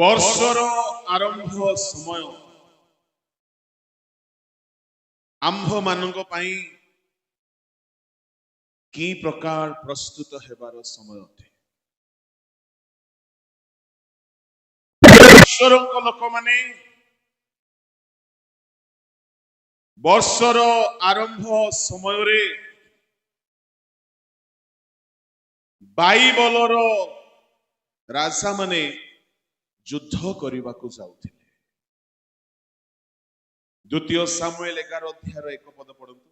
ବର୍ଷର ଆରମ୍ଭ ସମୟ ଆମ୍ଭମାନଙ୍କ ପାଇଁ କି ପ୍ରକାର ପ୍ରସ୍ତୁତ ହେବାର ସମୟ ଅଟେ। ଈଶ୍ୱରଙ୍କ ଲୋକମାନେ ବର୍ଷର ଆରମ୍ଭ ସମୟରେ ବାଇବଲର ରାଜାମାନେ ଯୁଦ୍ଧ କରିବାକୁ ଯାଉଥିଲେ। ଦ୍ୱିତୀୟ ସାମୁଏଲ 11 ଅଧ୍ୟାୟର 1 ପଦ ପଢନ୍ତୁ।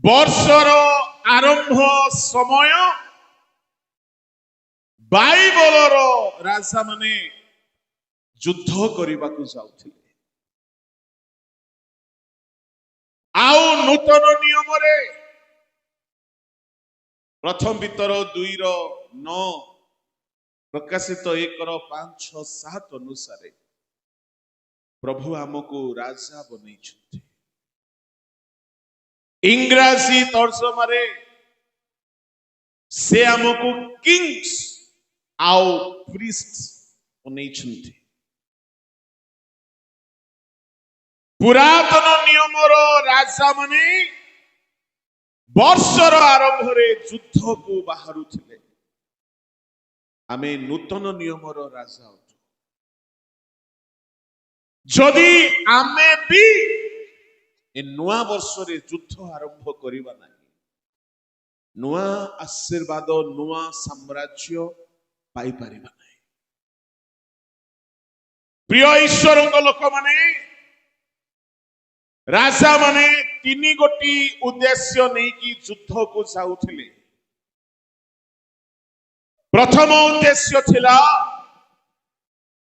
ବର୍ଷର ଆରମ୍ଭ ସମୟ ବାଇବଲର ରାଜାମାନେ ଯୁଦ୍ଧ କରିବାକୁ ଯାଉଥିଲେ। ଆଉ ନୂତନ ନିୟମରେ ପ୍ରଥମ ପିତର 2:9 ପ୍ରକାଶିତ 1:5-7 ଅନୁସାରେ ପ୍ରଭୁ ଆମକୁ ରାଜା ବନେଇଛନ୍ତି। ଇଂରାଜୀ ତର୍ଜମାରେ ସେ ଆମକୁ କିଙ୍ଗସ୍ ଆଉ ପ୍ରିଷ୍ଟସ୍ ବନେଇଛନ୍ତି। ପୁରାତନ ନିୟମର ରାଜାମାନେ ବର୍ଷର ଆରମ୍ଭରେ ଯୁଦ୍ଧକୁ ବାହାରୁଥିଲେ। ଆମେ ନୂତନ ନିୟମର ରାଜା ଅଛୁ। ଯଦି ଆମେ ବି ଏ ନୂଆ ବର୍ଷରେ ଯୁଦ୍ଧ ଆରମ୍ଭ କରିବା ନାହିଁ, ନୂଆ ଆଶୀର୍ବାଦ ନୂଆ ସାମ୍ରାଜ୍ୟ ପାଇପାରିବା ନାହିଁ। ପ୍ରିୟ ଈଶ୍ୱରଙ୍କ ଲୋକମାନେ, ରାଜାମାନେ 3 ଗୋଟି ଉଦ୍ଦେଶ୍ୟ ନେଇକି ଯୁଦ୍ଧକୁ ଯାଉଥିଲେ। ପ୍ରଥମ ଉଦ୍ଦେଶ୍ୟ ଥିଲା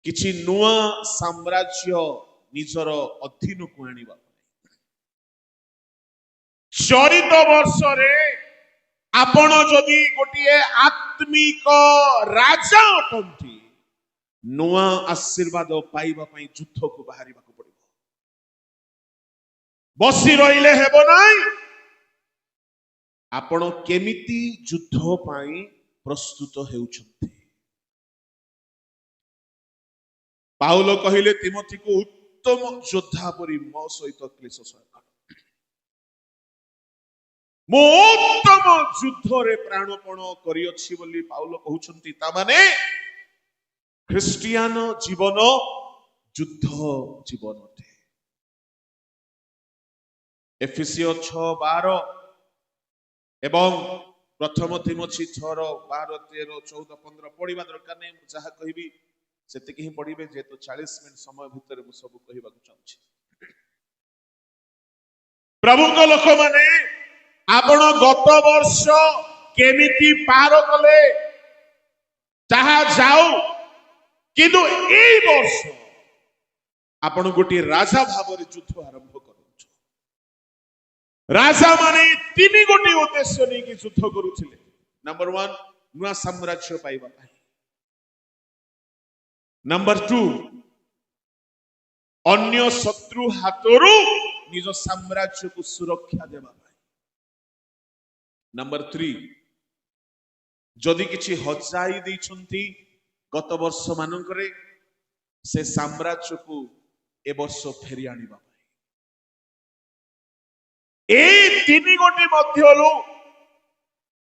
କିଛି ନୂଆ ସାମ୍ରାଜ୍ୟ ନିଜର ଅଧୀନକୁ ଆଣିବା। ଚଳିତ ବର୍ଷରେ ଆପଣ ଯଦି ଗୋଟିଏ ଆତ୍ମିକ ରାଜା ଅଟନ୍ତି, ନୂଆ ଆଶୀର୍ବାଦ ପାଇବା ପାଇଁ ଯୁଦ୍ଧକୁ ବାହାରିବାକୁ ପଡିବ। ବସି ରହିଲେ ହେବ ନାହିଁ। ଆପଣ କେମିତି ଯୁଦ୍ଧ ପାଇଁ ପ୍ରସ୍ତୁତ ହେଉଛନ୍ତି? ପାଉଲ କହିଲେ ତିମୋଥୀକୁ ଉତ୍ତମ ଯୋଦ୍ଧା ପରି ମୋ ସହିତ କ୍ଲେଶ ସହ୍ୟ କର। ମୁଁ ଉତ୍ତମ ଯୁଦ୍ଧରେ ପ୍ରାଣପଣ କରିଅଛି ବୋଲି ପାଉଲ କହୁଛନ୍ତି। ତା ମାନେ ଖ୍ରୀଷ୍ଟିଆନ ଜୀବନ ଯୁଦ୍ଧ ଜୀବନ ଅଟେ। ଏଫେସୀୟ 6:12 ଏବଂ ପ୍ରଥମ ତିମୋଥୀ 6:12, 13, 14, 15 ପଢିବା ଦରକାର ନାହିଁ। ମୁଁ ଯାହା କହିବି ସେତିକି ହିଁ ପଢିବେ, ଯେହେତୁ 40 ମିନିଟ ସମୟ ଭିତରେ ମୁଁ ସବୁ କହିବାକୁ ଚାହୁଁଛି। ପ୍ରଭୁଙ୍କ ଲୋକମାନେ, ଆପଣ ଗତ ବର୍ଷ କେମିତି ପାର କଲେ ତାହା ଯାଉ, କିନ୍ତୁ ଏଇ ବର୍ଷ ଆପଣ ଗୋଟିଏ ରାଜା ଭାବରେ ଯୁଦ୍ଧ ଆରମ୍ଭ କରନ୍ତୁ। ରାଜା ମାନେ 3 ଗୋଟି ଉଦ୍ଦେଶ୍ୟ ନେଇକି ଯୁଦ୍ଧ କରୁଥିଲେ। ନମ୍ବର 1, ନୂଆ ସାମ୍ରାଜ୍ୟ ପାଇବା ପାଇଁ। ନମ୍ବର 2, ଅନ୍ୟ ଶତ୍ରୁ ହାତରୁ ନିଜ ସାମ୍ରାଜ୍ୟକୁ ସୁରକ୍ଷା ଦେବା ପାଇଁ। ନମ୍ବର 3, ଯଦି କିଛି ହଜାଇ ଦେଇଛନ୍ତି ଗତ ବର୍ଷ ମାନଙ୍କରେ, ସେ ସାମ୍ରାଜ୍ୟକୁ ଏ ବର୍ଷ ଫେରି ଆଣିବା ପାଇଁ। ଏଇ 3 ଗୋଟି ମଧ୍ୟରୁ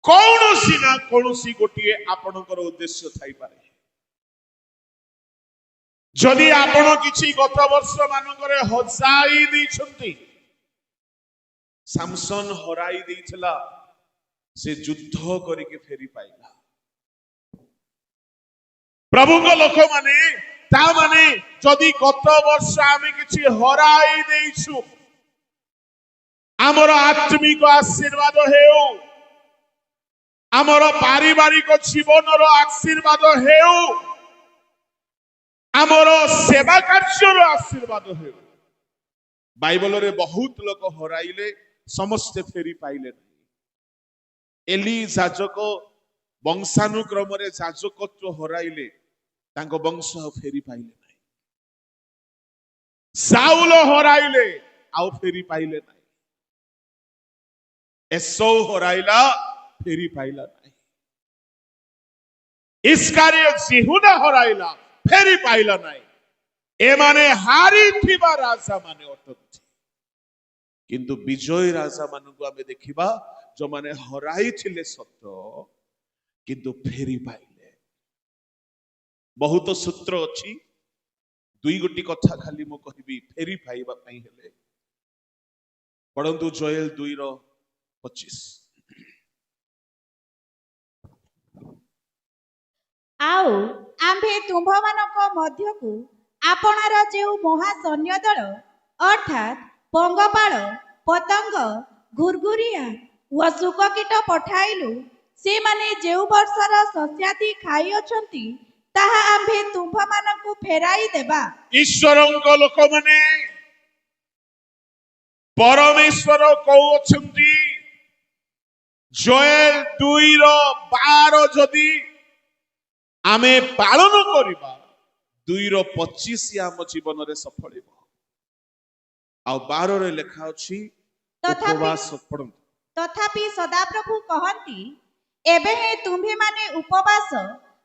କୌଣସି ନା କୌଣସି ଗୋଟିଏ ଆପଣଙ୍କର ଉଦ୍ଦେଶ୍ୟ ଥାଇପାରେ। ଯଦି ଆପଣ କିଛି ଗତ ବର୍ଷ ମାନଙ୍କରେ ହଜାଇ ଦେଇଛନ୍ତି, ସାମସନ ହରାଇ ଦେଇଥିଲା, ସେ ଯୁଦ୍ଧ କରିକି ଫେରି ପାଇଲା। ପ୍ରଭୁଙ୍କ ଲୋକମାନେ, ତା ମାନେ ଯଦି ଗତ ବର୍ଷ ଆମେ କିଛି ହରାଇ ଦେଇଛୁ, ଆମର ଆତ୍ମିକ ଆଶୀର୍ବାଦ ହେଉ, ଆମର ପାରିବାରିକ ଜୀବନର ଆଶୀର୍ବାଦ ହେଉ, ଆମର ସେବା କାର୍ଯ୍ୟର ଆଶୀର୍ବାଦ ହେଉ, ବାଇବଲରେ ବହୁତ ଲୋକ ହରାଇଲେ समस्ते फेरी पाइले नहीं। एली जाजक वंशानुक्रम जाजकत्व हराइले तांको वंश फेरी पाइले नहीं। साउल हराइले आउ फेरी पाइले नहीं। एसौ हराइला फेरी पाइला नहीं। इस्कारियोत यहूदा हराइला फेरी पाइला नहीं। ए माने हारी थिबा राजा माने अटंती किंतु विजय राजा मानू आम देखा जो माने हराई थिले सत्य किंतु फेरी पाइले। बहुत सूत्र अच्छी दुई गोटी कथा खाली मु कहबी फेरी पाइबा पई हेले पढ़ंतु जोएल 2:25 आउ आम्भे तुम्भ मानक मध्यकु आपणार जेउ महासैन्य दल अर्थात पंगपाल पतंग घुरघुरिया व शुककीट पठाइलु से माने जेउ वर्षर शस्यादि खाई अछंती ताहा आम्भे तुम्भ मानकु फेराई देबा। ईश्वरंक लोक माने परमेश्वर कहू अछंती जोएल 2:12 जदि आमे पालन करिबा 2:25 आम जीवन रे सफल हेबो। आ 12 रे लेखा अछि उपवास पड़न। तथापि सदाप्रभु कहंती एबे हे तुम्भे माने उपवास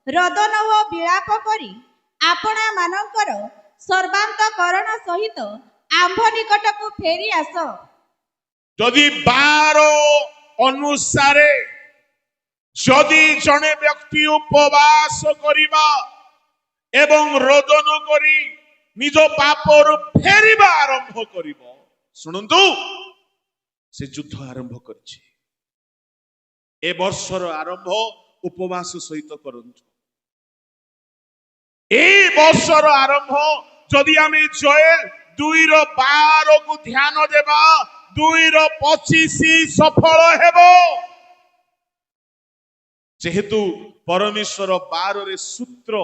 रदन व विलाप करी आपणा मानकर सर्वांतकरण सहित आंभ निकटकु फेरी आस। जदि 12 अनुसारे जदि जने व्यक्ति उपवास करिबा एवं रोदन करी निज पापर फेरिबा आरंभ करिबो सुनंतु से युद्ध आरंभ करछि। ए वर्षर आरंभ उपवास सहित करंतु। ए वर्षर आरंभ जदि आमे जोएल 2:12 को ध्यान देबा 2:25 सफल हेबो। जेहेतु परमेश्वर 12 रे सूत्र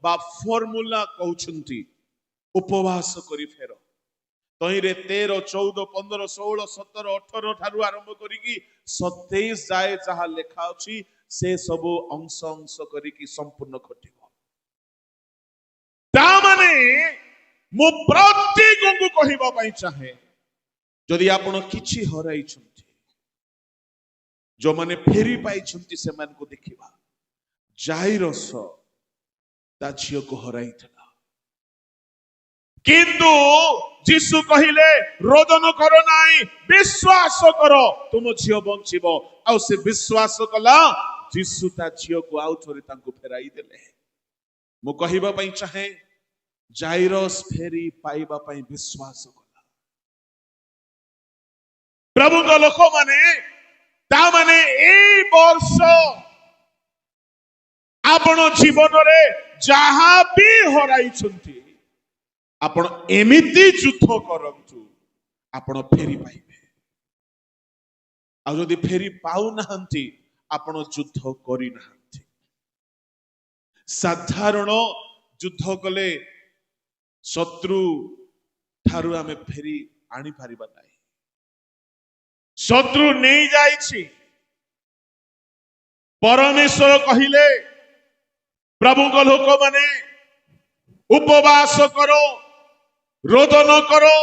बा फॉर्मूला कहउछंती उपवास करी फेर तहिरे 13 14 15 16 17 18 ठारू आरंभ करिकी 27 जाए जहा लेखा अछि से सब अंश अंश करिकी संपूर्ण घटिबो। ता माने मु प्रत्येक को कहिबा पई चाहे जदि आपण किछि हराई छंती जो माने फेरी पाई छंती से मान को देखिबा। जाइरस ता झियो को हराई था किंतु जीशु कहिले रोदन करो नाई विश्वास करो तुम झियो बंचिबो। आ से विश्वास कला जीशु ता झियो को आउ थोरे तांको फेराई देले। मु कहिबा पई चाहे जाइरस फेरी पाइबा पई विश्वास कला। प्रभु को लोक माने ता माने ए वर्ष आपण जीवन रे जहा भी हराई छंती आपण एमिति युद्ध करंतु आपण फेरी पाइबे। आ जदि फेरी पाउ नाहंती आपण युद्ध करि नाहंती। साधारण युद्ध कले शत्रु ठारू आमे फेरी आनी पारिबा नाही। शत्रु नहीं जाइछि परमेश्वर कहिले प्रभु को लोक माने उपवास करो रोदन करो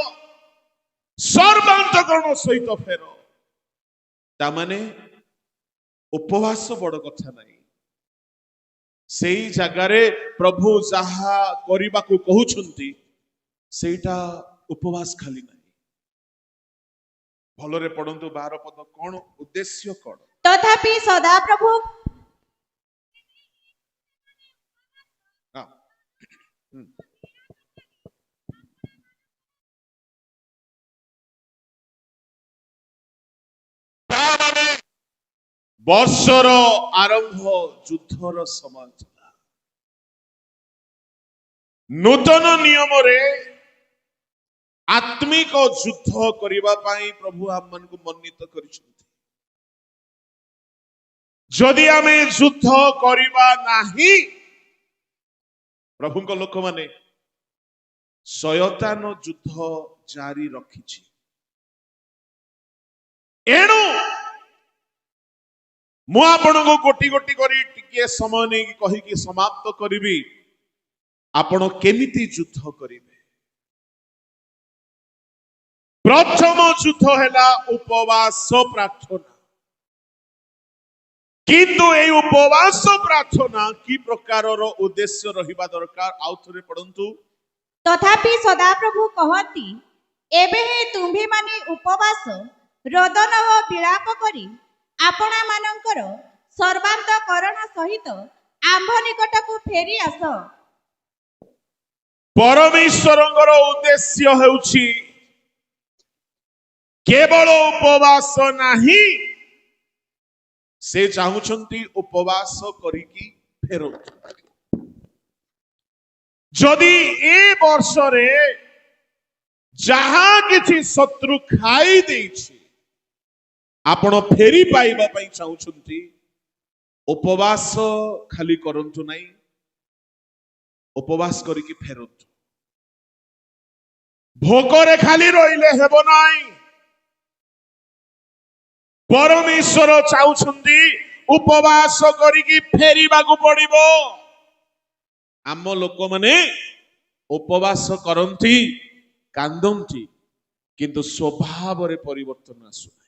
सर्वांतकरण सहित फेर। तामाने उपवास बड़ कथा नहीं। सेई जगारे प्रभु जहा करिबा को कहउछंती सेटा उपवास खाली नहीं। भलरे पढ़ंतु 12 पद कोन उद्देश्य कोन। तथापि सदाप्रभु वर्षर आरंभ युद्धर समय था। नूतन नियम रे आत्मिक युद्ध करिबा पाई प्रभु हम मन को मन्नित करिसथि। जदि आमे युद्ध करिबा नाही प्रभु को लोक माने शयतान युद्ध जारी रखिछि। ମୁଁ ଆପଣଙ୍କୁ ଗୋଟି ଗୋଟି କରି ଟିକେ ସମୟ ନେଇକି କହିକି ସମାପ୍ତ କରିବି। ଆପଣ କେମିତି ଯୁଦ୍ଧ କରିବେ? ପ୍ରଥମ ଯୁଦ୍ଧ ହେଲା ଉପବାସ ପ୍ରାର୍ଥନା। କିନ୍ତୁ ଏହି ଉପବାସ ପ୍ରାର୍ଥନା କି ପ୍ରକାରର ଉଦ୍ଦେଶ୍ୟ ରହିବା ଦରକାର? ଆଉ ଥରେ ପଢନ୍ତୁ। ତଥାପି ସଦାପ୍ରଭୁ କହନ୍ତି, ଏବେ ହିଁ ତୁମ୍ଭେମାନେ ଉପବାସ ରୋଦନ ଓ ବିଳାପ କରି ଆପଣମାନଙ୍କର ସର୍ବାନ୍ତକରଣ ସହିତ ଆମ୍ଭ ନିକଟକୁ ଫେରି ଆସ। ପରମେଶ୍ୱରଙ୍କର ଉଦ୍ଦେଶ୍ୟ ହେଉଛି କେବଳ ଉପବାସ ନାହିଁ, ସେ ଚାହୁଁଛନ୍ତି ଉପବାସ କରିକି ଫେରନ୍ତୁ। ଯଦି ଏ ବର୍ଷରେ ଯାହା କିଛି ଶତ୍ରୁ ଖାଇ ଦେଇଛି ଆପଣ ଫେରି ପାଇବା ପାଇଁ ଚାହୁଁଛନ୍ତି, ଉପବାସ ଖାଲି କରନ୍ତୁ ନାହିଁ, ଉପବାସ କରିକି ଫେରନ୍ତୁ। ଭୋକରେ ଖାଲି ରହିଲେ ହେବ ନାହିଁ। ପରମେଶ୍ୱର ଚାହୁଁଛନ୍ତି ଉପବାସ କରିକି ଫେରିବାକୁ ପଡିବ। ଆମ ଲୋକମାନେ ଉପବାସ କରନ୍ତି, କାନ୍ଦନ୍ତି, କିନ୍ତୁ ସ୍ୱଭାବରେ ପରିବର୍ତ୍ତନ ଆସୁନାହିଁ।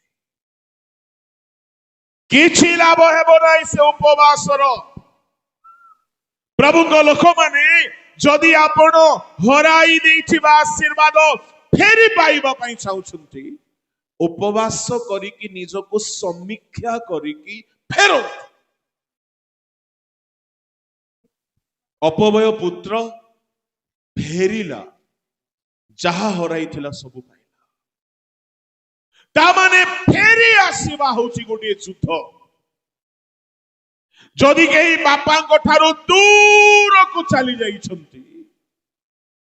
କିଛି ଲାଭ ହେବ ନାହିଁ ସେ ଉପବାସର। ପ୍ରଭୁଙ୍କ ଲୋକମାନେ ଯଦି ଆପଣ ହରାଇ ଦେଇଥିବା ଆଶୀର୍ବାଦ ଫେରି ପାଇବା ପାଇଁ ଚାହୁଁଛନ୍ତି, ଉପବାସ କରିକି ନିଜକୁ ସମୀକ୍ଷା କରିକି ଫେରନ୍ତୁ। ଅପବୟ ପୁତ୍ର ଫେରିଲା, ଯାହା ହରାଇଥିଲା ସବୁ ପାଇଲା। ତାମାନେ ଫେରି ଆସିବା ହଉଛି ଗୋଟିଏ ଯୁଦ୍ଧ। ଯଦି କେହି ବାପାଙ୍କ ଠାରୁ ଦୂରକୁ ଚାଲି ଯାଇଛନ୍ତି,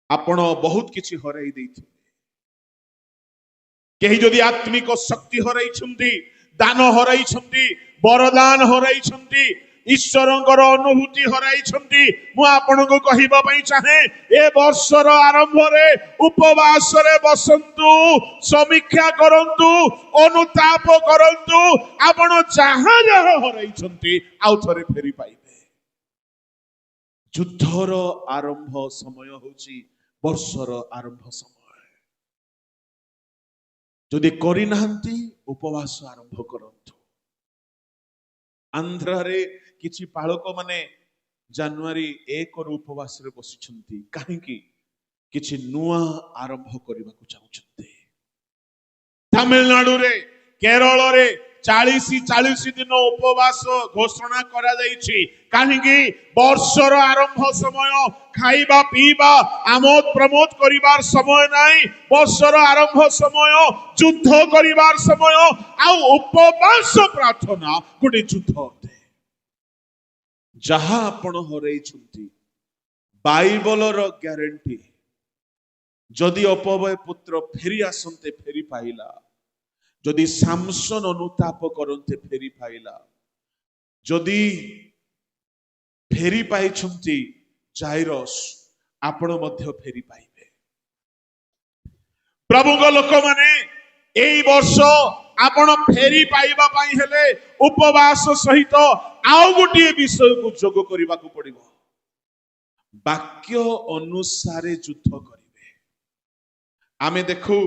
ଆପଣ ବହୁତ କିଛି ହରାଇ ଦେଇଥିବେ। କେହି ଯଦି ଆତ୍ମିକ ଶକ୍ତି ହରାଇଛନ୍ତି, ଦାନ ହରାଇଛନ୍ତି, ବରଦାନ ହରାଇଛନ୍ତି, ଈଶ୍ୱରଙ୍କର ଅନୁଭୂତି ହରାଇଛନ୍ତି, ମୁଁ ଆପଣଙ୍କୁ କହିବା ପାଇଁ ଚାହେଁ, ଏ ବର୍ଷର ଆରମ୍ଭରେ ଉପବାସରେ ବସନ୍ତୁ, ସମୀକ୍ଷା କରନ୍ତୁ, ଅନୁତାପ କରନ୍ତୁ। ଆପଣ ଯାହା ଯାହା ହରାଇଛନ୍ତି ଆଉ ଥରେ ଫେରି ପାଇବେ। ଯୁଦ୍ଧର ଆରମ୍ଭ ସମୟ ହେଉଛି ବର୍ଷର ଆରମ୍ଭ ସମୟ। ଯଦି କରିନାହାନ୍ତି, ଉପବାସ ଆରମ୍ଭ କରନ୍ତୁ। ଆନ୍ଧ୍ରରେ କିଛି ପାଳକ ମାନେ ଜାନୁଆରୀ 1ରୁ ଉପବାସରେ ବସିଛନ୍ତି। କାହିଁକି? କିଛି ନୂଆ ଆରମ୍ଭ କରିବାକୁ ଚାହୁଁଛନ୍ତି। ତାମିଲନାଡୁରେ, କେରଳରେ 40 ଦିନ ଉପବାସ ଘୋଷଣା କରାଯାଇଛି। କାହିଁକି? ବର୍ଷର ଆରମ୍ଭ ସମୟ। ଖାଇବା ପିଇବା ଆମୋଦ ପ୍ରମୋଦ କରିବାର ସମୟ ନାହିଁ। ବର୍ଷର ଆରମ୍ଭ ସମୟ, ଯୁଦ୍ଧ କରିବାର ସମୟ। ଆଉ ଉପବାସ ପ୍ରାର୍ଥନା ଗୋଟେ ଯୁଦ୍ଧ ଅଟେ। ଯାହା ଆପଣ ହରେଇଛନ୍ତି, ବାଇବଲର ଗ୍ୟାରେଣ୍ଟି, ଯଦି ଅପବୟ ପୁତ୍ର ଫେରି ଆସନ୍ତେ ଫେରି ପାଇଲା, ଯଦି ସାମସନ ଅନୁତାପ କରନ୍ତେ ଫେରି ପାଇଲା, ଯଦି ଫେରି ପାଇଛନ୍ତି ଜାଇରସ୍, ଆପଣ ମଧ୍ୟ ଫେରି ପାଇବେ। ପ୍ରଭୁଙ୍କ ଲୋକମାନେ ଏଇ ବର୍ଷ ଆପଣ ଫେରି ପାଇବା ପାଇଁ ହେଲେ ଉପବାସ ସହିତ ଆଉ ଗୋଟିଏ ବିଷୟକୁ ଯୋଗ କରିବାକୁ ପଡିବ। ବାକ୍ୟ ଅନୁସାରେ ଯୁଦ୍ଧ କରିବେ। ଆମେ ଦେଖୁ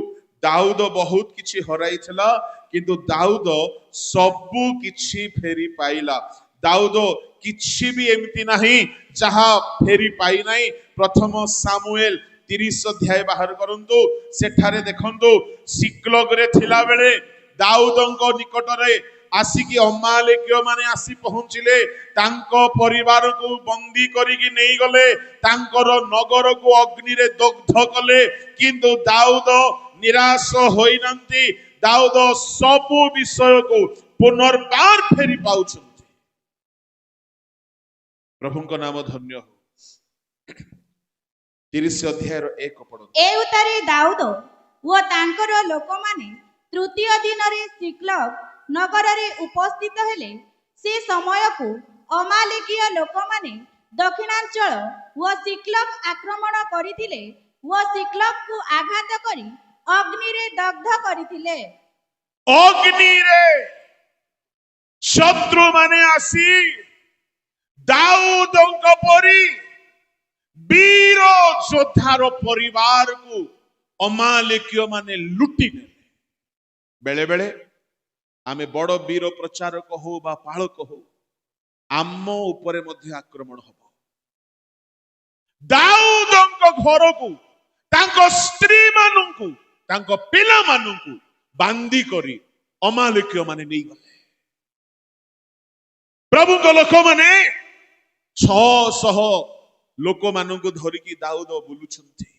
ଦାଉଦ ବହୁତ କିଛି ହରାଇଥିଲା, କିନ୍ତୁ ଦାଉଦ ସବୁ କିଛି ଫେରି ପାଇଲା। ଦାଉଦ କିଛି ବି ଏମିତି ନାହିଁ ଯାହା ଫେରି ପାଇନାହିଁ। ପ୍ରଥମ ସାମୁଏଲ 30 ଅଧ୍ୟାୟ ବାହାର କରନ୍ତୁ। ସେଠାରେ ଦେଖନ୍ତୁ, ସିକ୍ଲଗରେ ଥିଲା ବେଳେ ଦାଉଦଙ୍କ ନିକଟରେ ଆସିକି ଅମାଲେକୀୟ ମାନେ ଆସି ପହଞ୍ଚିଲେ। ତାଙ୍କ ପରିବାରକୁ ବନ୍ଦୀ କରିକି ନେଇଗଲେ, ତାଙ୍କର ନଗରକୁ ଅଗ୍ନିରେ ଦଗ୍ଧ କଲେ। କିନ୍ତୁ ଦାଉଦ ନିରାଶ ହୋଇନାହାନ୍ତି। ଦାଉଦ ସବୁ ବିଷୟକୁ ପୁନର୍ବାର ଫେରି ପାଉଛନ୍ତି। ପ୍ରଭୁଙ୍କ ନାମ ଧନ୍ୟ ହଉ। 30 ଅଧ୍ୟାୟର 1 ପଢନ୍ତୁ। ଏ ଉତ୍ତାରେ ଦାଉଦ ଓ ତାଙ୍କର ଲୋକମାନେ ତୃତୀୟ ଦିନରେ ସିକ୍ଲଗ ନଗରରେ ଉପସ୍ଥିତ ହେଲେ। ସେ ସମୟକୁ ଅମାଲେକୀୟ ଲୋକମାନେ ଦକ୍ଷିଣାଞ୍ଚଳ ଓ ସିକ୍ଲଗ ଆକ୍ରମଣ କରିଥିଲେ ଓ ସିକ୍ଲଗକୁ ଆଘାତ କରି ଅଗ୍ନିରେ ଦଗ୍ଧ କରିଥିଲେ। ଅଗ୍ନିରେ शत्रु माने आसी दाऊदଙ୍କ परी वीर योद्धार परिवार को अमालेकीय माने लुटी नेले। बेले बेले आमे बड़ वीर प्रचारक हो बा पालक हो आम उपरे मध्य आक्रमण हब। दाऊदଙ୍କ घरକୁ ତାଙ୍କ ସ୍ତ୍ରୀ ମାନଙ୍କୁ ତାଙ୍କ ପିଲାମାନଙ୍କୁ ବାନ୍ଧି କରି ଅମାଲେକୀୟ ମାନେ ନେଇଗଲେ। ପ୍ରଭୁଙ୍କ ଲୋକମାନେ 600 ଲୋକମାନଙ୍କୁ ଧରିକି ଦାଉଦ ବୁଲୁଛନ୍ତି।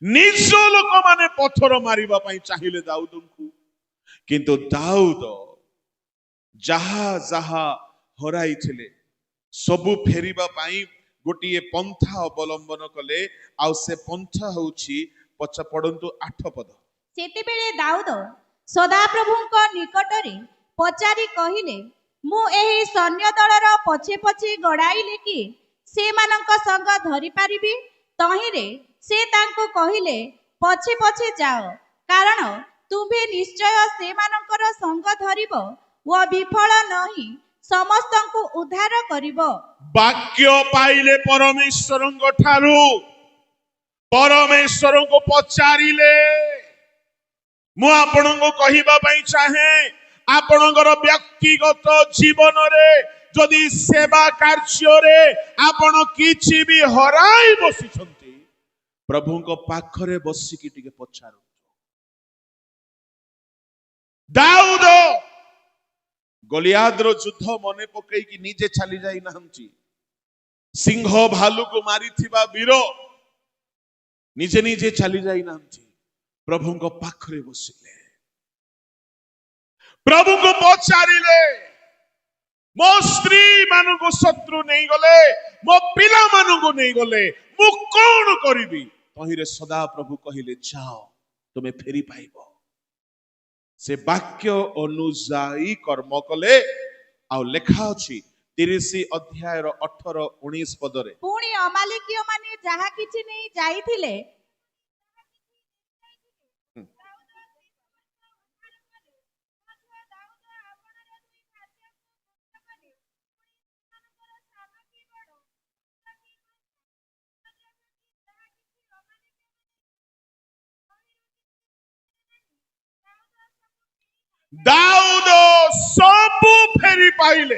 ନିଜ ଲୋକମାନେ ପଥର ମାରିବା ପାଇଁ ଚାହିଁଲେ ଦାଉଦଙ୍କୁ, କିନ୍ତୁ ଦାଉଦ ଯାହା ଯାହା ହରାଇଥିଲେ ସବୁ ଫେରିବା ପାଇଁ गोटिए पंथा अवलंबन कले। आउ से पंथा होउछि पढ़ंतु 8 पद। सेतेबेले दाऊद सदाप्रभुଙ୍କ निकटरे पचारि कहिले, मु एही सैन्य दलर पछे पछे गड़ाइले कि सेमानंक संग धरि पारिबी। तहिरे से तांको कहिले, पछे पछे जाओ, कारण तुम्हे निश्चय सेमानंकर संग धरिब व विफल नहि समस्तंकु उद्धार करिब। वाक्य पाइले परमेश्वरଙ୍କ ठारू परमेश्वरଙ୍କୁ पचारिले। मु आपणको कहिबा पई चाहे आपणकर व्यक्तिगत जीवन रे जदि सेवा कार्य रे आपण किछि भी हराई बसिछंती, प्रभुଙ୍କ पाखरे बसिकी टिके पचारु। दाऊद गलियाद रो युद्ध मने पकई कि निजे चली जाई नाहंती। सिंह भालू को मारी थिबा वीर निजे निजे चली जाई नाहंती। प्रभु को पाखरे बसिले, प्रभु को पचारिले, मो स्त्री मानु को शत्रु नहीं गले, मो पिला मानु को नहीं गले, मु कौन करिबी। तहिरे सदा प्रभु कहिले, जाओ तुम्हें फेरी पाइबो। से वाक्य अनुजाई कर्म कले। आउ लेखा अछि 30 अध्याय 18-19 पदरे, पुणी अमालेकीय माने जहा किछि नहीं जाइथिले दाऊद सबु फेरी पाइले।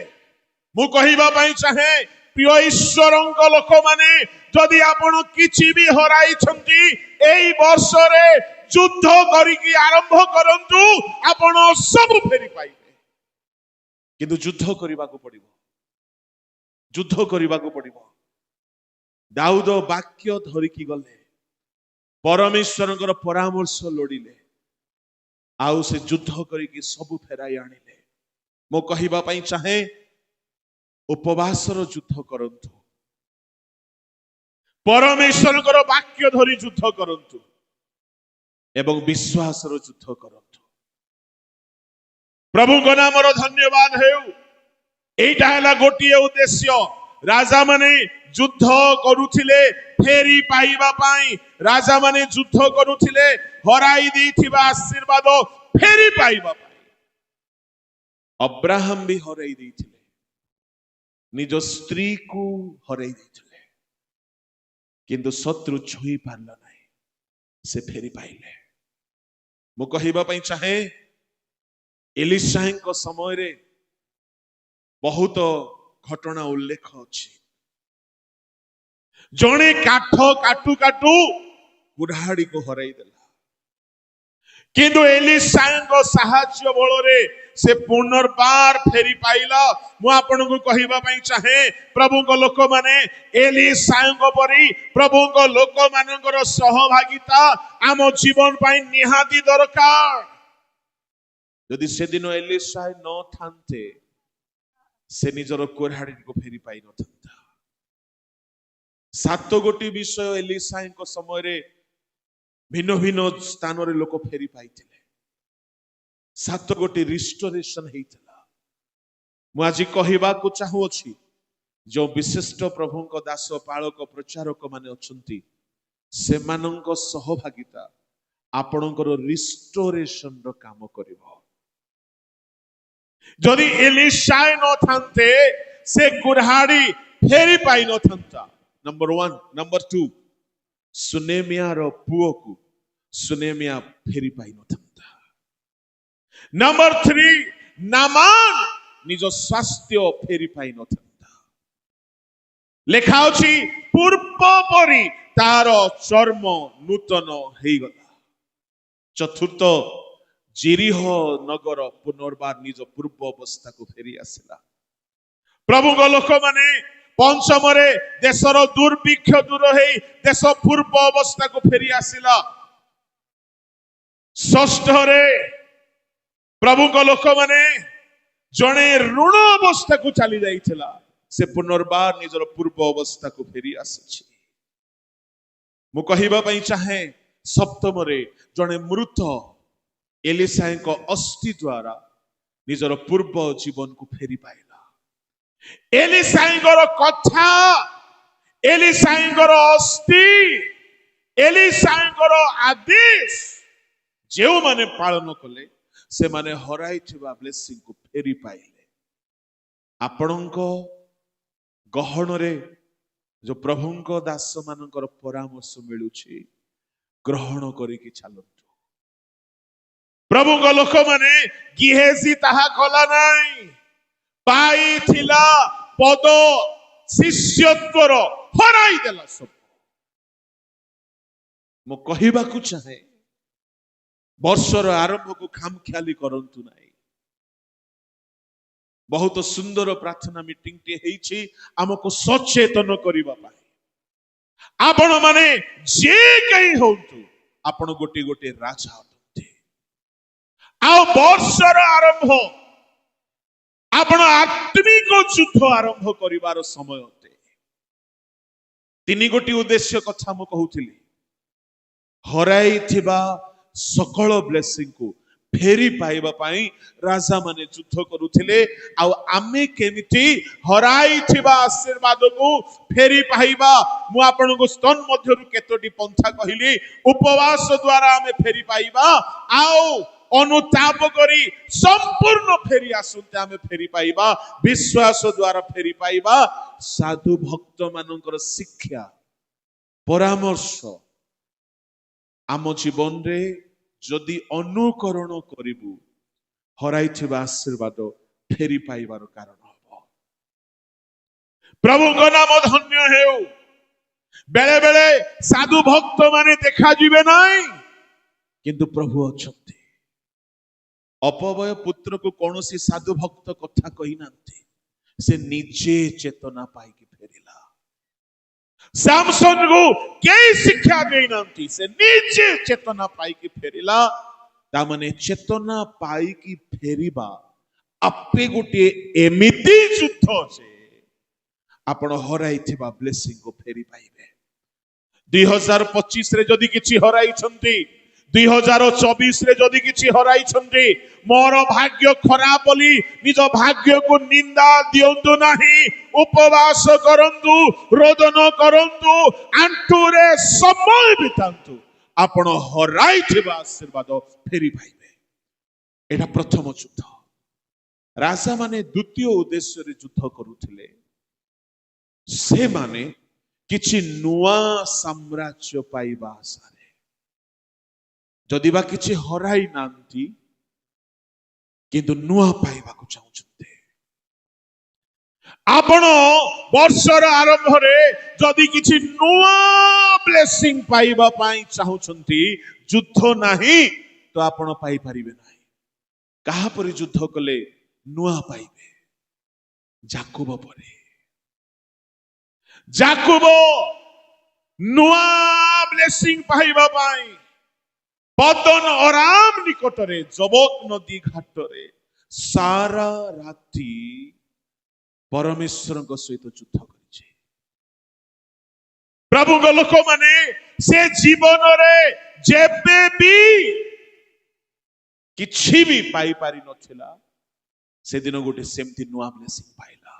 मु कहिबा पई चाहे प्रिय ईश्वरଙ୍କ लोकमाने जदि आपण किछि भी हराई छंती एई वर्ष रे युद्ध करिकी आरंभ करंतु आपण सब फेरी पाइबे। किंतु युद्ध करिबाको पड़िबो, युद्ध करिबाको पड़िबो। दाऊद वाक्य धरिकी गले, परमेश्वरଙ୍କର परामर्श लोडिले, आउ से युद्ध करिकी सब फेराई आनिले। मो कहिबा पई चाहे उपवासर युद्ध करंतु, परमेश्वरଙ୍କର वाक्य धरी युद्ध करंतु एवं विश्वासर युद्ध करंतु। प्रभुଙ୍କ नामर धन्यवाद हेउ। एटा हला गोटिए उद्देश्य। राजा माने युद्ध करुथिले फेरी पाइबा पाई, राजा माने युद्ध करुथिले हराई देथिबा आशीर्वाद फेरी पाइबा पाई। अब्राहम भी हराई देथिले, निज स्त्री को हराई देथिले, किंतु शत्रु छुई पारला नाही, से फेरी पाइले। मु कहिबा पई चाहे एलिशाଙ୍କ समय रे बहुत घटना उल्लेख अछि। जणे काठ काटू काटू बुढ़ाड़ी को हराई देला, किंतु एलिशाଙ୍କ साहाय्य बଳରେ से पुनर्बार फेरी पाइला। मु आपनको कहिबा पई चाहे प्रभुଙ୍କ लोक माने एलिशाଙ୍କ परी प्रभुଙ୍କ लोक मानकर सहभागिता आम जीवन पई निहाती दरकार। यदि से दिन एलिशा न थांते से निजर कोरहाड़ी को फेरी पाई न थांता। 7 गोटी विषय एलिशाଙ୍କ समय रे भिन्न भिन्न स्थान रे लोक फेरी पाइथिले। 7 गोटी रिस्टोरेशन हेइतला। मु आज कहिबा को चाहू अछि, जो विशिष्ट प्रभुଙ୍କ दास पालक प्रचारक माने अछंती सेमानଙ୍କ सहभागिता आपणकर रिस्टोरेशन रो काम करिवो। যদি এলিশায় ন থানতে সে কুড়হাড়ি ফেরি পাই ন থান্তা। नंबर 1 नंबर 2 ସୁନେମିଆର ପୁଅକୁ ସୁନେମିଆ ଫେରି ପାଇ ନଥାନ୍ତା। ନମ୍ବର 3 ନାମାନ ନିଜ ସ୍ୱାସ୍ଥ୍ୟ ଫେରି ପାଇ ନଥାନ୍ତା। ଲେଖା ଅଛି ପୂର୍ବ ପରି ତାର ଚର୍ମ ନୂତନ ହେଇଗଲା। ଚତୁର୍ଥ ଜିରିହ ନଗର ପୁନର୍ବାର ନିଜ ପୂର୍ବ ଅବସ୍ଥାକୁ ଫେରି ଆସିଲା। ପ୍ରଭୁଙ୍କ ଲୋକମାନେ ପଞ୍ଚମରେ ଦେଶର ଦୁର୍ଭିକ୍ଷ ଦୂର ହେଇ ଦେଶ ପୂର୍ବ ଅବସ୍ଥାକୁ ଫେରି ଆସିଲା। ଷଷ୍ଠରେ ପ୍ରଭୁଙ୍କ ଲୋକମାନେ ଜଣେ ଋଣ ଅବସ୍ଥାକୁ ଚାଲି ଯାଇଥିଲା, ସେ ପୁନର୍ବାର ନିଜର ପୂର୍ବ ଅବସ୍ଥାକୁ ଫେରି ଆସିଛି। ମୁଁ କହିବା ପାଇଁ ଚାହେଁ ସପ୍ତମରେ ଜଣେ ମୃତ ଏଲିଶାଙ୍କ ଅସ୍ଥି ଦ୍ୱାରା ନିଜର ପୂର୍ବ ଜୀବନକୁ ଫେରି ପାଇଲା। ଏଲିଶାଙ୍କର କଥା, ଏଲିଶାଙ୍କର ଅସ୍ଥି, ଏଲିଶାଙ୍କର ଆଦେଶ ଯେଉଁମାନେ ପାଳନ କଲେ ସେମାନେ ହରାଇଥିବା ବ୍ଲେସିଂକୁ ଫେରି ପାଇଲେ। ଆପଣଙ୍କ ଗହଣରେ ଯୋଉ ପ୍ରଭୁଙ୍କ ଦାସ ମାନଙ୍କର ପରାମର୍ଶ ମିଳୁଛି ଗ୍ରହଣ କରିକି ଚାଲନ୍ତୁ। ପ୍ରଭୁଙ୍କ ଲୋକମାନେ ଗିହେଜି ତାହା କଲା ନାହିଁ, ପାଇଥିଲା ପଦ ଶିଷ୍ୟତ୍ୱର ହରାଇ ଦେଲା ସବୁ। ମୁଁ କହିବାକୁ ଚାହେଁ ବର୍ଷର ଆରମ୍ଭକୁ ଖାମଖିଆଲି କରନ୍ତୁ ନାହିଁ। ବହୁତ ସୁନ୍ଦର ପ୍ରାର୍ଥନା ମିଟିଂଟି ହେଇଛି ଆମକୁ ସଚେତନ କରିବା ପାଇଁ। ଆପଣ ମାନେ ଯେ କେହି ହୁଅନ୍ତୁ ଆପଣ ଗୋଟିଏ ଗୋଟିଏ ରାଜା ଅଟନ୍ତି। ଆଉ ବର୍ଷର ଆରମ୍ଭ ଆପଣ ଆତ୍ମିକ ଯୁଦ୍ଧ ଆରମ୍ଭ କରିବାର ସମୟ ଅଟେ। 3 ଗୋଟି ଉଦ୍ଦେଶ୍ୟ କଥା ମୁଁ କହୁଥିଲି। ହରାଇଥିବା ସକଳ ବ୍ଲେସିଂକୁ ଫେରି ପାଇବା ପାଇଁ ରାଜା ମାନେ ଯୁଦ୍ଧ କରୁଥିଲେ। ଆଉ ଆମେ କେମିତି ହରାଇଥିବା ଆଶୀର୍ବାଦକୁ ଫେରି ପାଇବା, ମୁଁ ଆପଣଙ୍କୁ ସ୍ତନ ମଧ୍ୟରୁ କେତୋଟି ପନ୍ଥା କହିଲି। ଉପବାସ ଦ୍ୱାରା ଆମେ ଫେରି ପାଇବା, ଆଉ ଅନୁତାପ କରି ସମ୍ପୂର୍ଣ୍ଣ ଫେରି ଆସନ୍ତେ ଆମେ ଫେରି ପାଇବା। ବିଶ୍ୱାସ ଦ୍ୱାରା ଫେରି ପାଇବା। ସାଧୁ ଭକ୍ତ ମାନଙ୍କର ଶିକ୍ଷା ପରାମର୍ଶ ଆମ ଜୀବନରେ ଯଦି ଅନୁକରଣ କରିବୁ ହରାଇଥିବା ଆଶୀର୍ବାଦ ଫେରି ପାଇବାର କାରଣ ହବ। ପ୍ରଭୁଙ୍କ ନାମ ଧନ୍ୟ ହେଉ। ବେଳେ ବେଳେ ସାଧୁ ଭକ୍ତ ମାନେ ଦେଖାଯିବେ ନାହିଁ, କିନ୍ତୁ ପ୍ରଭୁ ଅଛନ୍ତି। ଅପବୟ ପୁତ୍ରକୁ କୌଣସି ସାଧୁ ଭକ୍ତ କଥା କହିନାହାନ୍ତି, ସେ ନିଜେ ଚେତନା ପାଇକି ଫେରିଲା। ସାମସନକୁ କେହି ଶିକ୍ଷା ଦେଇନାହାନ୍ତି, ସେ ନିଜେ ଚେତନା ପାଇକି ଫେରିଲା। ତାମାନେ ଚେତନା ପାଇକି ଫେରିବା ଆପେ ଗୋଟିଏ ଏମିତି ଯୁଦ୍ଧ ଯେ ଆପଣ ହରାଇଥିବା ବ୍ଲେସିଂକୁ ଫେରି ପାଇବେ। 2025 ରେ ଯଦି କିଛି ହରାଇଛନ୍ତି, 2024 ରେ ଯଦି କିଛି ହରାଇଛନ୍ତି, ମୋର ଭାଗ୍ୟ ଖରାପ ବୋଲି ନିଜ ଭାଗ୍ୟକୁ ନିନ୍ଦା ଦିଅନ୍ତୁ ନାହିଁ। ଉପବାସ କରନ୍ତୁ, ରୋଦନ କରନ୍ତୁ, ଆଣ୍ଠୁରେ ସମୟ ବିତାନ୍ତୁ, ଆପଣ ହରାଇଥିବା ଆଶୀର୍ବାଦ ଫେରି ପାଇବେ। ଏଟା ପ୍ରଥମ ଯୁଦ୍ଧ। ରାଜା ମାନେ ଦ୍ୱିତୀୟ ଉଦ୍ଦେଶ୍ୟରେ ଯୁଦ୍ଧ କରୁଥିଲେ। ସେମାନେ କିଛି ନୂଆ ସାମ୍ରାଜ୍ୟ ପାଇବା ଆଶାରେ, ଯଦି ବା କିଛି ହରାଇ ନାହାନ୍ତି କିନ୍ତୁ ନୂଆ ପାଇବାକୁ ଚାହୁଁଛନ୍ତି। ଆପଣ ବର୍ଷର ଆରମ୍ଭରେ ଯଦି କିଛି ନୂଆ ବ୍ଲେସିଂ ପାଇବା ପାଇଁ ଚାହୁଁଛନ୍ତି, ଯୁଦ୍ଧ ନାହିଁ ତ ଆପଣ ପାଇପାରିବେ ନାହିଁ। କାହା ପରି ଯୁଦ୍ଧ କଲେ ନୂଆ ପାଇବେ? ଯାକୁବ ପରି। ଯାକୁବ ନୂଆ ବ୍ଲେସିଂ ପାଇବା ପାଇଁ ପଦନ ଅରାମ ନିକଟରେ ଜବକ ନଦୀ ଘାଟରେ ସାରା ରାତି ପରମେଶ୍ୱରଙ୍କ ସହିତ ଯୁଦ୍ଧ କରିছে। ପ୍ରଭୁଙ୍କ ଲୋକମାନେ ସେ ଜୀବନରେ ଯେବେ ବି କିଛି ବି ପାଇପାରି ନଥିଲା, ସେଦିନ ଗୋଟେ ସେମିତି ନୂଆ ବ୍ଲେସିଂ ପାଇଲା।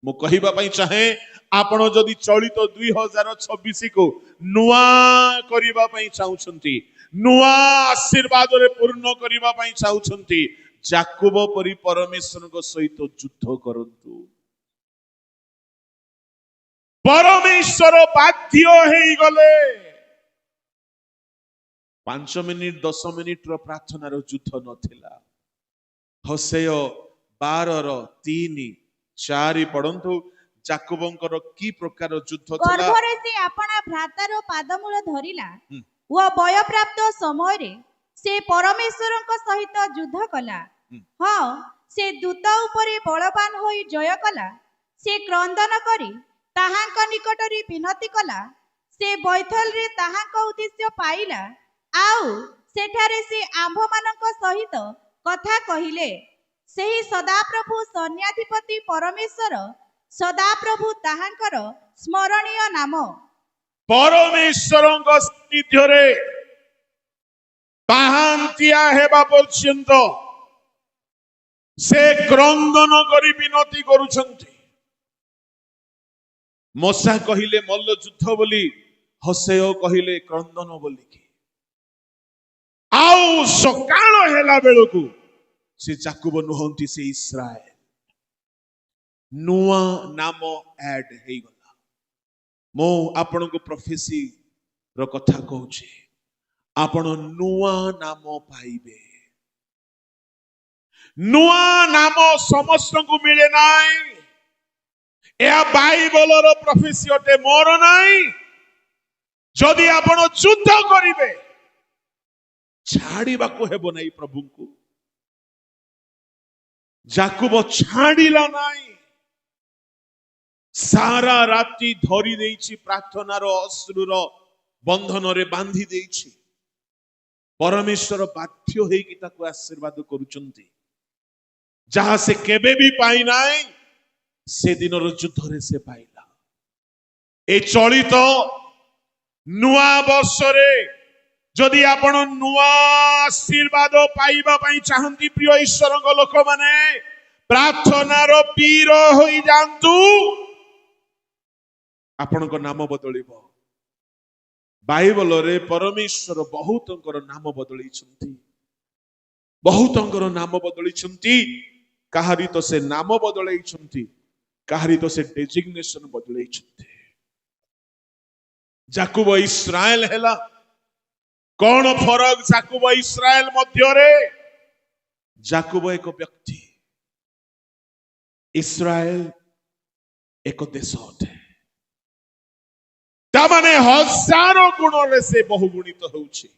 ମୁଁ କହିବା ପାଇଁ ଚାହେଁ, ଆପଣ ଯଦି ଚଳିତ 2026 କୁ ନୂଆ କରିବା ପାଇଁ ଚାହୁଁଛନ୍ତି, ନୂଆ ଆଶୀର୍ବାଦରେ ପୂର୍ଣ୍ଣ କରିବା ପାଇଁ ଚାହୁଁଛନ୍ତି, ଯାକୁବ ପରି ପରମେଶ୍ୱରଙ୍କ ସହିତ ଯୁଦ୍ଧ କରନ୍ତୁ। ପରମେଶ୍ୱର ବାଧ୍ୟ ହେଇଗଲେ। 5 ମିନିଟ 10 ମିନିଟର ପ୍ରାର୍ଥନାର ଯୁଦ୍ଧ ନଥିଲା। ହୋସେୟ 12:3-4 ପଢନ୍ତୁ। ଯାକୁବଙ୍କର କି ପ୍ରକାର ଯୁଦ୍ଧ ଥିଲା? ଗର୍ଭରେ ସେ ଆପଣା ଭ୍ରାତାର ପାଦମୂଳ ଧରିଲା ହୁଁ। ଓ ବୟପ୍ରାପ୍ତ ସମୟରେ ସେ ପରମେଶ୍ୱରଙ୍କ ସହିତ ଯୁଦ୍ଧ କଲା। ହୁଁ। ହଁ, ସେ ଦୂତ ଉପରେ ବଳବାନ ହୋଇ ଜୟ କଲା। ସେ କ୍ରନ୍ଦନ କରି ତାହାଙ୍କ ନିକଟରେ ବିନତି କଲା। ସେ ବୈଥଲରେ ତାହାଙ୍କ ଉଦ୍ଦେଶ୍ୟ ପାଇଲା। ଆଉ ସେଠାରେ ସେ ଆମ୍ଭମାନଙ୍କ ସହିତ କଥା କହିଲେ। ସେହି ସଦାପ୍ରଭୁ ସୈନ୍ୟାଧିପତି ପରମେଶ୍ୱର, ସଦାପ୍ରଭୁ ତାହାଙ୍କର ସ୍ମରଣୀୟ ନାମ। ପରମେଶ୍ୱରଙ୍କ ସାନ୍ନିଧ୍ୟରେ ପାହାନ୍ତିଆ ହେବା ପର୍ଯ୍ୟନ୍ତ ସେ କ୍ରନ୍ଦନ କରି ବିନତି କରୁଛନ୍ତି। ମୋଶା କହିଲେ ମଲ୍ଲ ଯୁଦ୍ଧ ବୋଲି, ହୋସେୟ କହିଲେ କ୍ରନ୍ଦନ ବୋଲିକି। ଆଉ ସକାଳ ହେଲା ବେଳକୁ ସେ ଯାକୁବ ନୁହନ୍ତି, ସେ ଇସ୍ରାଏଲ। ନୂଆ ନାମ ଆଡ ହେଇଗଲା। ମୁଁ ଆପଣଙ୍କୁ ପ୍ରଫେସି ର କଥା କହୁଛି, ଆପଣ ନୂଆ ନାମ ପାଇବେ। ନୂଆ ନାମ ସମସ୍ତଙ୍କୁ ମିଳେ ନାହିଁ। ଏହା ବାଇବଲର ପ୍ରଫେସି ଅଟେ, ମୋର ନାହିଁ। ଯଦି ଆପଣ ଯୁଦ୍ଧ କରିବେ, ଛାଡ଼ିବାକୁ ହେବ ନାହିଁ ପ୍ରଭୁଙ୍କୁ। ଯାକୁବ ଛାଡ଼ିଲା ନାହିଁ। ସାରା ରାତି ଧରି ଦେଇଛି, ପ୍ରାର୍ଥନାର ଅଶ୍ରୁର ବନ୍ଧନରେ ବାନ୍ଧି ଦେଇଛି। ପରମେଶ୍ୱର ବାଧ୍ୟ ହେଇକି ତାକୁ ଆଶୀର୍ବାଦ କରୁଛନ୍ତି। ଯାହା ସେ କେବେ ବି ପାଇନାହିଁ, ସେଦିନର ଯୁଦ୍ଧରେ ସେ ପାଇଲା। এই ଚଳିତ ନୂଆ ବର୍ଷରେ ଯଦି ଆପଣ ନୂଆ ଆଶୀର୍ବାଦ ପାଇବା ପାଇଁ ଚାହାନ୍ତି, ପ୍ରିୟ ଈଶ୍ୱରଙ୍କ ଲୋକମାନେ, ପ୍ରାର୍ଥନାର ବୀର ହୋଇଯାଆନ୍ତୁ। ଆପଣଙ୍କ ନାମ ବଦଳିବ। ବାଇବଲରେ ପରମେଶ୍ୱର ବହୁତଙ୍କର ନାମ ବଦଳେଇଛନ୍ତି। ବହୁତଙ୍କର ନାମ ବଦଳେଇଛନ୍ତି। କାହାରି ତ ସେ ନାମ ବଦଳେଇଛନ୍ତି, କାହାରି ତ ସେ ଡେଜିଗ୍ନେସନ ବଦଳେଇଛନ୍ତି। ଯାକୁବ ଇସ୍ରାଏଲ ହେଲା। କଣ ଫରକ ଯାକୁବ ଇସ୍ରାଏଲ ମଧ୍ୟରେ? ଯାକୁବ ଏକ ବ୍ୟକ୍ତି, ଇସ୍ରାଏଲ ଏକ ଦେଶ ଅଟେ। ତାମାନେ ହଜାର ଗୁଣରେ ସେ ବହୁଗୁଣିତ ହେଉଛି।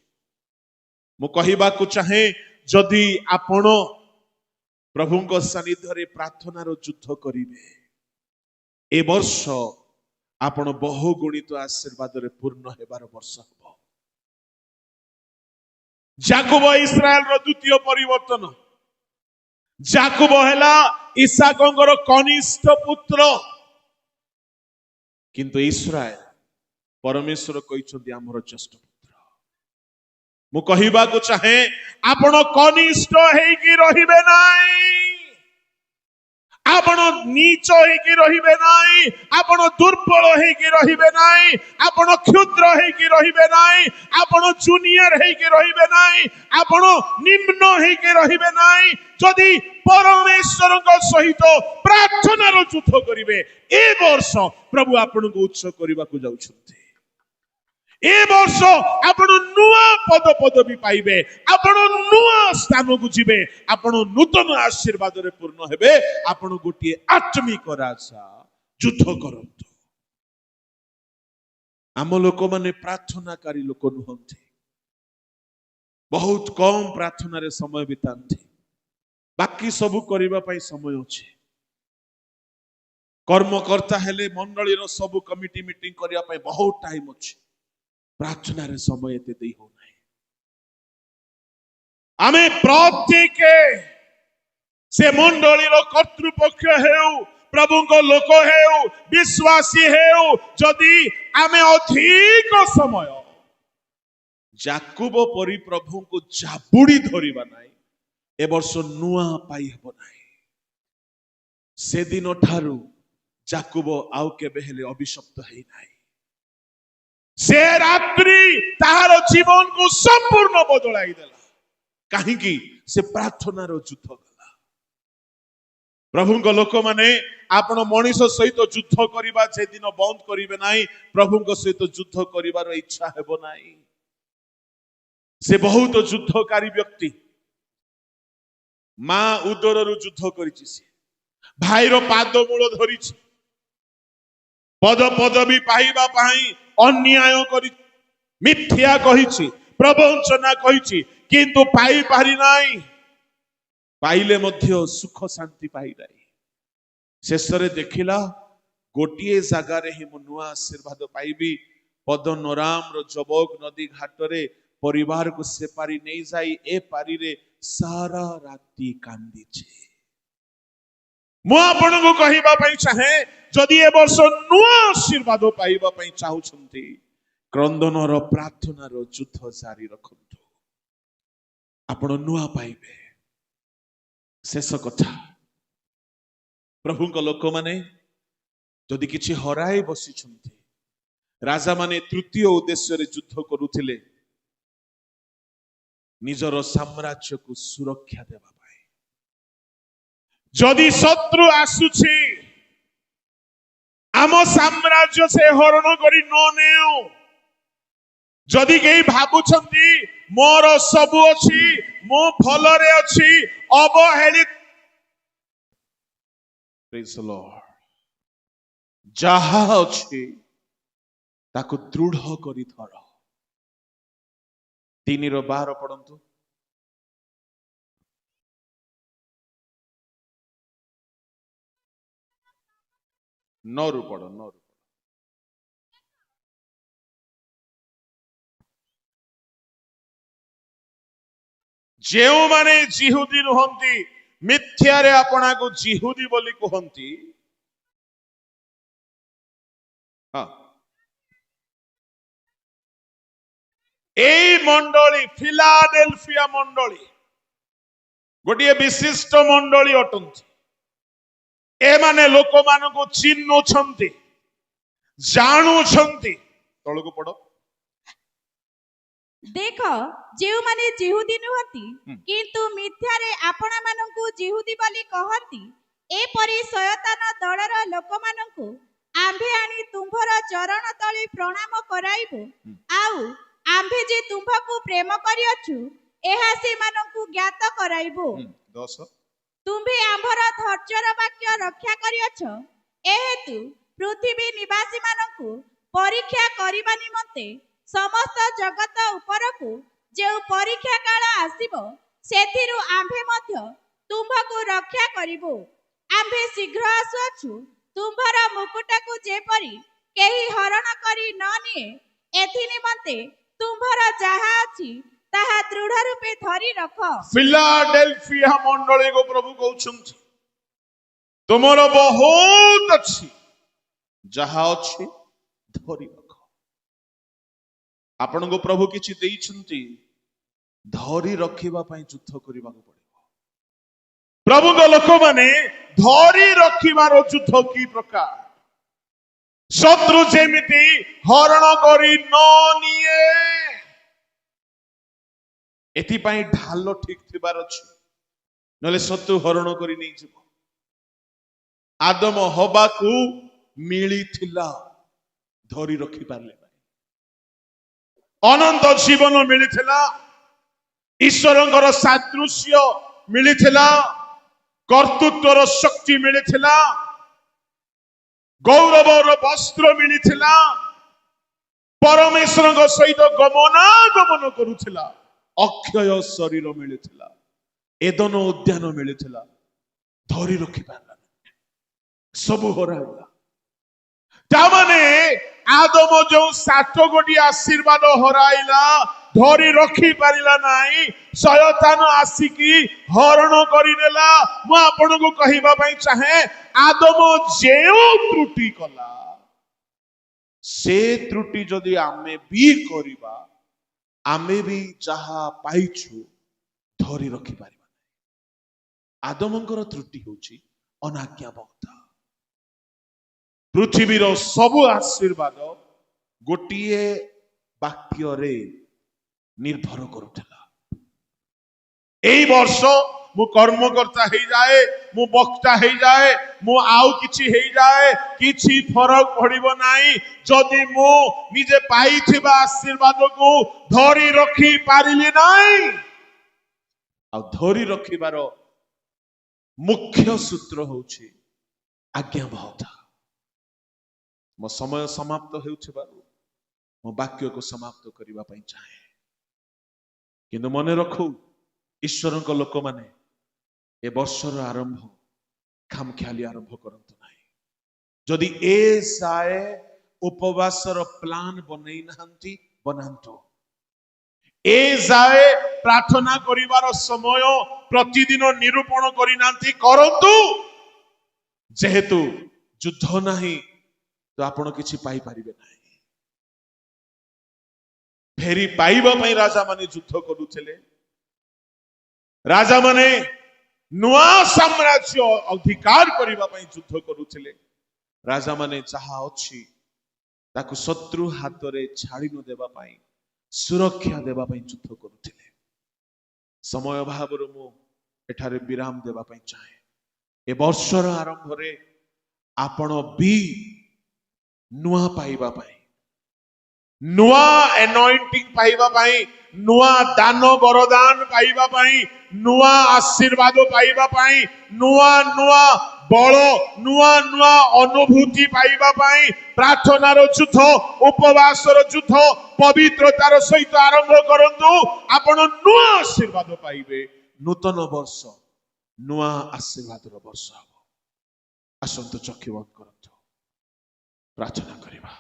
ମୁଁ କହିବାକୁ ଚାହେଁ, ଯଦି ଆପଣ ପ୍ରଭୁଙ୍କ ସାନ୍ନିଧ୍ୟରେ ପ୍ରାର୍ଥନାର ଯୁଦ୍ଧ କରିବେ, ଏ ବର୍ଷ ଆପଣ ବହୁଗୁଣିତ ଆଶୀର୍ବାଦରେ ପୂର୍ଣ୍ଣ ହେବାର ବର୍ଷ ହେବ। ଯାକୁବ ଇସ୍ରାଏଲର ଦ୍ୱିତୀୟ ପରିବର୍ତ୍ତନ। ଯାକୁବ ହେଲା ଇସାକଙ୍କର କନିଷ୍ଠ ପୁତ୍ର, କିନ୍ତୁ ଇସ୍ରାଏଲ ପରମେଶ୍ୱର କହିଛନ୍ତି ଆମର ଜ୍ୟେଷ୍ଠ ପୁତ୍ର। ମୁଁ କହିବାକୁ ଚାହେଁ, ଆପଣ କନିଷ୍ଠ ହେଇକି ରହିବେ ନାହିଁ, ଆପଣ ନୀଚ ହେଇକି ରହିବେ ନାହିଁ, ଆପଣ ଦୁର୍ବଳ ହେଇକି ରହିବେ ନାହିଁ, ଆପଣ କ୍ଷୁଦ୍ର ହେଇକି ରହିବେ ନାହିଁ, ଆପଣ ଜୁନିୟର ହେଇକି ରହିବେ ନାହିଁ, ଆପଣ ନିମ୍ନ ହେଇକି ରହିବେ ନାହିଁ। ଯଦି ପରମେଶ୍ୱରଙ୍କ ସହିତ ପ୍ରାର୍ଥନାର ଯୁଦ୍ଧ କରିବେ, ଏ ବର୍ଷ ପ୍ରଭୁ ଆପଣଙ୍କୁ ଉଚ୍ଚ କରିବାକୁ ଯାଉଛନ୍ତି। ଏ ବର୍ଷ ଆପଣ ନୂଆ ପଦପଦବୀ ପାଇବେ, ଆପଣ ନୂଆ ସ୍ଥାନକୁ ଯିବେ, ଆପଣ ନୂତନ ଆଶୀର୍ବାଦରେ ପୂର୍ଣ୍ଣ ହେବେ। ଆପଣ ଗୋଟିଏ ଆତ୍ମିକ ରାଜା ଯୁଦ୍ଧ କରନ୍ତୁ। ଆମ ଲୋକମାନେ ପ୍ରାର୍ଥନାକାରୀ ଲୋକ ନୁହନ୍ତି। ବହୁତ କମ ପ୍ରାର୍ଥନାରେ ସମୟ ବିତାନ୍ତି। ବାକି ସବୁ କରିବା ପାଇଁ ସମୟ ଅଛି। କର୍ମକର୍ତ୍ତା ହେଲେ ମଣ୍ଡଳୀର ସବୁ କମିଟି ମିଟିଂ କରିବା ପାଇଁ ବହୁତ ଟାଇମ ଅଛି। ପ୍ରାର୍ଥନାରେ ସମୟ ଏତେ ଦେଇ ହଉନାହିଁ। ଆମେ ପ୍ରତ୍ୟେକ ସେ ମଣ୍ଡଳୀର କର୍ତ୍ତୃପକ୍ଷ ହେଉ, ପ୍ରଭୁଙ୍କ ଲୋକ ହେଉ, ବିଶ୍ୱାସୀ ହେଉ, ଯଦି ଆମେ ଅଧିକ ସମୟ ଯାକୁବ ପରି ପ୍ରଭୁଙ୍କୁ ଜାବୁଡ଼ି ଧରିବା ନାହିଁ, ଏ ବର୍ଷ ନୂଆ ପାଇ ହେବ ନାହିଁ। ସେଦିନ ଠାରୁ ଯାକୁବ ଆଉ କେବେ ହେଲେ ଅଭିଶପ୍ତ ହେଇନାହିଁ। ସେ ରାତ୍ରି ତାହାର ଜୀବନକୁ ସମ୍ପୂର୍ଣ୍ଣ ବଦଳାଇ ଦେଲା। କାହିଁକି ସେ ପ୍ରାର୍ଥନାର ଯୁଦ୍ଧ କଲା। ପ୍ରଭୁଙ୍କ ଲୋକମାନେ ଆପଣ ମଣିଷ ସହିତ ଯୁଦ୍ଧ କରିବା ଯେଦିନ ବନ୍ଦ କରିବେ ନାହିଁ, ପ୍ରଭୁଙ୍କ ସହିତ ଯୁଦ୍ଧ କରିବାର ଇଚ୍ଛା ହେବ ନାହିଁ। ସେ ବହୁତ ଯୁଦ୍ଧକାରୀ ବ୍ୟକ୍ତି। ମା ଉଦରରୁ ଯୁଦ୍ଧ କରିଛି, ସେ ଭାଇର ପାଦ ମୂଳ ଧରିଛି, ପଦ ପଦବୀ ପାଇବା ପାଇଁ ଅନ୍ୟାୟ କରି ମିଥ୍ୟା କହିଛି, ପ୍ରବଞ୍ଚନା କହିଛି, କିନ୍ତୁ ପାଇପାରି ନାହିଁ। ପାଇଲେ ମଧ୍ୟ ସୁଖ ଶାନ୍ତି ପାଇନାହିଁ। ଶେଷରେ ଦେଖିଲା ଗୋଟିଏ ଜାଗାରେ ହିଁ ମୁଁ ନୂଆ ଆଶୀର୍ବାଦ ପାଇବି। ପଦନରାମର ଜବକ ନଦୀ ଘାଟରେ ପରିବାରକୁ ସେ ପାରି ନେଇଯାଇ ଏ ପାରିରେ ସାରା ରାତି କାନ୍ଦିଛି। ମୁଁ ଆପଣଙ୍କୁ କହିବା ପାଇଁ ଚାହେଁ, ଯଦି ଏ ବର୍ଷ ନୂଆ ଆଶୀର୍ବାଦ ପାଇବା ପାଇଁ ଚାହୁଁଛନ୍ତି, କ୍ରନ୍ଦନର ପ୍ରାର୍ଥନାର ଯୁଦ୍ଧ ଜାରି ରଖନ୍ତୁ। ଆପଣ ନୂଆ ପାଇବେ। ଶେଷ କଥା, ପ୍ରଭୁଙ୍କ ଲୋକମାନେ ଯଦି କିଛି ହରାଇ ବସିଛନ୍ତି, ରାଜାମାନେ ତୃତୀୟ ଉଦ୍ଦେଶ୍ୟରେ ଯୁଦ୍ଧ କରୁଥିଲେ, ନିଜର ସାମ୍ରାଜ୍ୟକୁ ସୁରକ୍ଷା ଦେବା ପାଇଁ। ଯଦି ଶତ୍ରୁ ଆସୁଛି, ଆମ ସାମ୍ରାଜ୍ୟ ସେ ହରଣ କରି ନ ନେଉ। ଯଦି କେହି ଭାବୁଛନ୍ତି ମୋର ସବୁ ଅଛି, ମୁଁ ଭଲରେ ଅଛି, ଅବହେଳିତ, Praise the Lord, ଯାହା ଅଛି ତାକୁ ଦୃଢ କରି ଧର। 3:12 ପଢନ୍ତୁ। ନରୁ ପଢ, ନରୁ। ଯେଉଁମାନେ ଜିହୁଦୀ ନୁହନ୍ତି, ମିଥ୍ୟାରେ ଆପଣାକୁ ଜିହୁଦୀ ବୋଲି କୁହନ୍ତି। ହଁ, এই ମଣ୍ଡଳୀ ଫିଲାଡେଲଫିଆ ମଣ୍ଡଳୀ ଗୋଟିଏ ବିଶିଷ୍ଟ ମଣ୍ଡଳୀ ଅଟନ୍ତି। ଏମାନେ ଲୋକମାନଙ୍କୁ ଚିହ୍ନୁଛନ୍ତି, ଜାଣୁଛନ୍ତି। ତଳକୁ ପଢ। ଦେଖ, ଯେଉଁମାନେ ଜିହୁଦୀ ନୁହନ୍ତି କିନ୍ତୁ ମିଥ୍ୟାରେ ଆପଣାମାନଙ୍କୁ ଜିହୁଦୀ ବୋଲି କହନ୍ତି, ଏପରି ଶୟତାନ ଦଳର ଲୋକମାନଙ୍କୁ ଆମ୍ଭେ ଆଣି ତୁମ୍ଭର ଚରଣ ତଳେ ପ୍ରଣାମ କରାଇବୁ। ଆଉ ଆମ୍ଭେ ଯେ ତୁମ୍ଭକୁ ପ୍ରେମ କରିଅଛୁ, ଏହା ସେମାନଙ୍କୁ ଜ୍ଞାତ କରାଇବୁ। 10 ତୁମ୍ଭେ ଆମ୍ଭର ଧୈର୍ଯ୍ୟର ବାକ୍ୟ ରକ୍ଷା କରିଅଛ। ଏହେତୁ ପୃଥିବୀ ନିବାସୀମାନଙ୍କୁ ପରୀକ୍ଷା କରିବା ନିମନ୍ତେ ସମସ୍ତ ଜଗତ ଉପରକୁ ଯେଉଁ ପରୀକ୍ଷା କାଳ ଆସିବ, ସେଥିରୁ ଆମ୍ଭେ ମଧ୍ୟ ତୁମ୍ଭକୁ ରକ୍ଷା କରିବୁ। ଆମ୍ଭେ ଶୀଘ୍ର ଆସୁଅଛୁ। ତୁମ୍ଭର ମୁକୁଟକୁ ଯେପରି କେହି ହରଣ କରି ନ ନିଏ, ଏଥି ନିମନ୍ତେ ତୁମ୍ଭର ଯାହା ଅଛି ତାହା ଦୃଢ ରୂପେ ଧରି ରଖ। ଫିଲାଡେଲଫିଆ ମଣ୍ଡଳୀକୁ ପ୍ରଭୁ କହୁଛନ୍ତି, ତୁମର ବହୁତ ଅଛି, ଯାହା ଅଛି ଧରି ରଖ। ଆପଣଙ୍କୁ ପ୍ରଭୁ କିଛି ଦେଇଛନ୍ତି, ଧରି ରଖିବା ପାଇଁ ଯୁଦ୍ଧ କରିବାକୁ ପଡିବ। ପ୍ରଭୁଙ୍କ ଲୋକମାନେ ଧରି ରଖିବାର ଯୁଦ୍ଧ କି ପ୍ରକାର? ଶତ୍ରୁ ଯେମିତି ହରଣ କରି ନ ନିଏ, ଏଥିପାଇଁ ଢାଲ ଠିକ ଥିବାର ଅଛି, ନହେଲେ ଶତ୍ରୁ ହରଣ କରି ନେଇଯିବ। ଆଦମ ହବାକୁ ମିଳିଥିଲା, ଧରି ରଖି ପାରିଲେ ନାହିଁ। ଅନନ୍ତ ଜୀବନ ମିଳିଥିଲା, ଈଶ୍ୱରଙ୍କର ସାଦୃଶ୍ୟ ମିଳିଥିଲା, କର୍ତ୍ତୃତ୍ୱର ଶକ୍ତି ମିଳିଥିଲା, ଗୌରବର ବସ୍ତ୍ର ମିଳିଥିଲା, ପରମେଶ୍ୱରଙ୍କ ସହିତ ଗମନାଗମନ କରୁଥିଲା, ଅକ୍ଷୟ ଶରୀର ମିଳିଥିଲା, ଏଦନ ଉଦ୍ୟାନ ମିଳିଥିଲା, ଧରି ରଖି ପାରିଲା, ସବୁ ହରାଇଲା। ତାମାନେ ଆଦମ ଯେଉଁ 7 ଗୋଟି ଆଶୀର୍ବାଦ ହରାଇଲା, ଧରି ରଖି ପାରିଲା ନାହିଁ, ଶୟତାନ ଆସିକି ହରଣ କରିନେଲା। ମୁଁ ଆପଣଙ୍କୁ କହିବା ପାଇଁ ଚାହେଁ, ଆଦମ ଯେଉଁ ତ୍ରୁଟି କଲା, ସେ ତ୍ରୁଟି ଯଦି ଆମେ ବି କରିବା, ଆମେ ବି ଯାହା ପାଇଛୁ ଧରି ରଖିପାରିବା ନାହିଁ। ଆଦମଙ୍କର ତ୍ରୁଟି ହେଉଛି ଅନାଜ୍ଞାବକ୍ତା। ପୃଥିବୀର ସବୁ ଆଶୀର୍ବାଦ ଗୋଟିଏ ବାକ୍ୟରେ ନିର୍ଭର କରୁଥିଲା, एई वर्ष मु कर्मकर्ता हो जाए, मु वक्ता हो जाए, मु आउ किछि हो जाए, किछि फरक पड़िबो नाही जदि मु निजे पाइथिबा आशीर्वाद को धरी रखी पारिली नाही। आ धरी रखिबार मुख्य सूत्र होछि आज्ञाबद्ध। मो समय समाप्त हेउथिबारु मो वाक्य को समाप्त करिबा पई चाहे, किंतु मने रखु ईश्वर को लोक माने ए वर्षर आरंभ खामख्याली आरंभ करंतु नाही। जदि ए साए उपवासर प्लान बनै नाहंती बनांतु। ए जाए प्रार्थना करिवार समय प्रतिदिन निरूपण करि नांती करंतु। जेहेतु युद्ध नाही तो आपण किछि पाई परिबे नाही। फेरी पाइबा पई राजा माने युद्ध करूथिले। राजा माने नुआ साम्राज्य अधिकार करिबा पई युद्ध करूथिले। राजा माने जहा अछि ताकु शत्रु हाथ रे छाड़ी न देबा पई, सुरक्षा देबा पई युद्ध करूथिले। समय अभाव मु एठारे विराम देबा पई चाहे। ए वर्षर आरंभ रे आपण भी नुआ पाइबा पई, नुआ एनॉइंटिंग पाइबा पई, नुआ दान वरदान पाइबा पई, नुआ आशीर्वाद पाइबा पई, नुआ नुआ बल, नुआ नुआ अनुभूति पाइबा पई प्रार्थनार युद्ध, उपवासर युद्ध, पवित्रतार सहित आरंभ करंतु। आपण नुआ आशीर्वाद पाइबे। नूतन वर्ष नुआ आशीर्वादर वर्ष हबो। आसंत चक्षु बंद करंतु, प्रार्थना करिबा।